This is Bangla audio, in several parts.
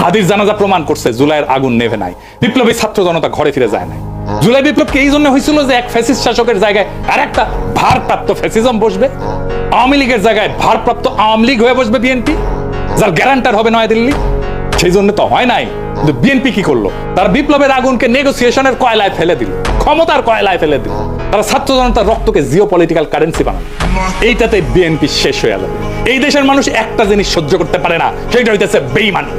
হাদির জানাজা প্রমাণ করছে জুলাইয়ের আগুন নেভে নাই, বিপ্লবী ছাত্র জনতা ঘরে ফিরে যায় নাই। জুলাই বিপ্লবকে এই জন্য হয়েছিল যে এক ফ্যাসিস্ট শাসকের জায়গায় আর একটা ভারপ্রাপ্ত ফ্যাসিজম বসবে, আওয়ামী লীগের জায়গায় ভারপ্রাপ্ত আওয়ামী লীগ হয়ে বসবে বিএনপি, যার গ্যারান্টার হবে নয়াদিল্লি। সেই জন্য তো হয় নাই। কিন্তু বিএনপি কি করলো? তারা বিপ্লবের আগুনকে নেগোসিয়েশনের কয়লায় ফেলে দিল, ক্ষমতার কয়লায় ফেলে দিল। তারা ছাত্র জনতার রক্তকে জিও পলিটিক্যাল কারেন্সি বানালো। এইটাতে বিএনপি শেষ হয়ে গেল। এই দেশের মানুষ একটা জিনিস সহ্য করতে পারে না, সেটা হইতেছে বেঈমানি।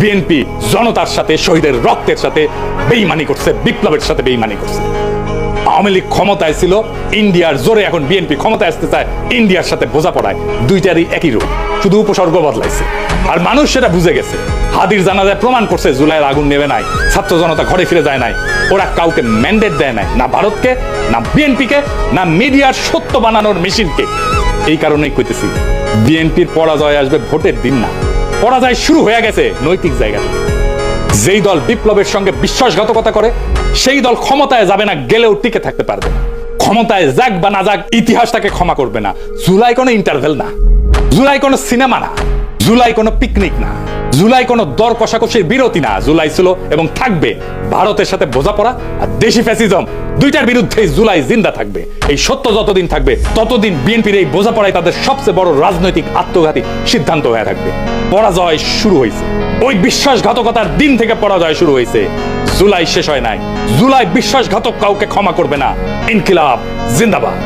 বিএনপি জনতার সাথে, শহীদের রক্তের সাথে বেঈমানি করছে, বিপ্লবের সাথে বেঈমানি করছে। আওয়ামী লীগ ক্ষমতায় ছিল ইন্ডিয়ার জোরে, এখন বিএনপি ক্ষমতায় আসতে চায় ইন্ডিয়ার সাথে বোঝাপড়ায়। দুইটারই একই রূপ, শুধু উপসর্গ বদলাইছে। আর মানুষ সেটা বুঝে গেছে। হাদির জানাজায় প্রমাণ করছে জুলাইয়ের আগুন নেবে নাই, ছাত্র জনতা ঘরে ফিরে যায় নাই। ওরা কাউকে ম্যান্ডেট দেয় নাই, না ভারতকে, না বিএনপিকে, না মিডিয়ার সত্য বানানোর মেশিনকে। এই কারণেই কইতেছি বিএনপির পরাজয় আসবে ভোটের দিন না, পরাজয় শুরু হয়ে গেছে নৈতিক জায়গা থেকে। যেই দল বিপ্লবের সঙ্গে বিশ্বাসঘাতকতা করে সেই দল ক্ষমতায় যাবে না, গেলেও টিকে থাকতে পারবে না। ক্ষমতায় যাক বা না যাক, ইতিহাস তাকে ক্ষমা করবে না। জুলাই কোনো ইন্টারভেল না, জুলাই কোনো সিনেমা না, জুলাই কোনো পিকনিক না, জুলাই কোনো দর কষাকষির বিরতি না। জুলাই ছিল এবং থাকবে ভারতের সাথে বোঝাপড়া আর দেশি ফ্যাসিজম, দুইটার বিরুদ্ধে জুলাই জিন্দা থাকবে। এই সত্য যতদিন থাকবে ততদিন বিএনপির এই বোঝাপড়াই তাদের সবচেয়ে বড় রাজনৈতিক আত্মঘাতী সিদ্ধান্ত হয়ে থাকবে। পরাজয় শুরু হয়েছে, ওই বিশ্বাসঘাতকতার দিন থেকে পরাজয় শুরু হয়েছে। জুলাই শেষ হয় নাই, জুলাই বিশ্বাসঘাতক কাউকে ক্ষমা করবে না। ইনকিলাব জিন্দাবাদ।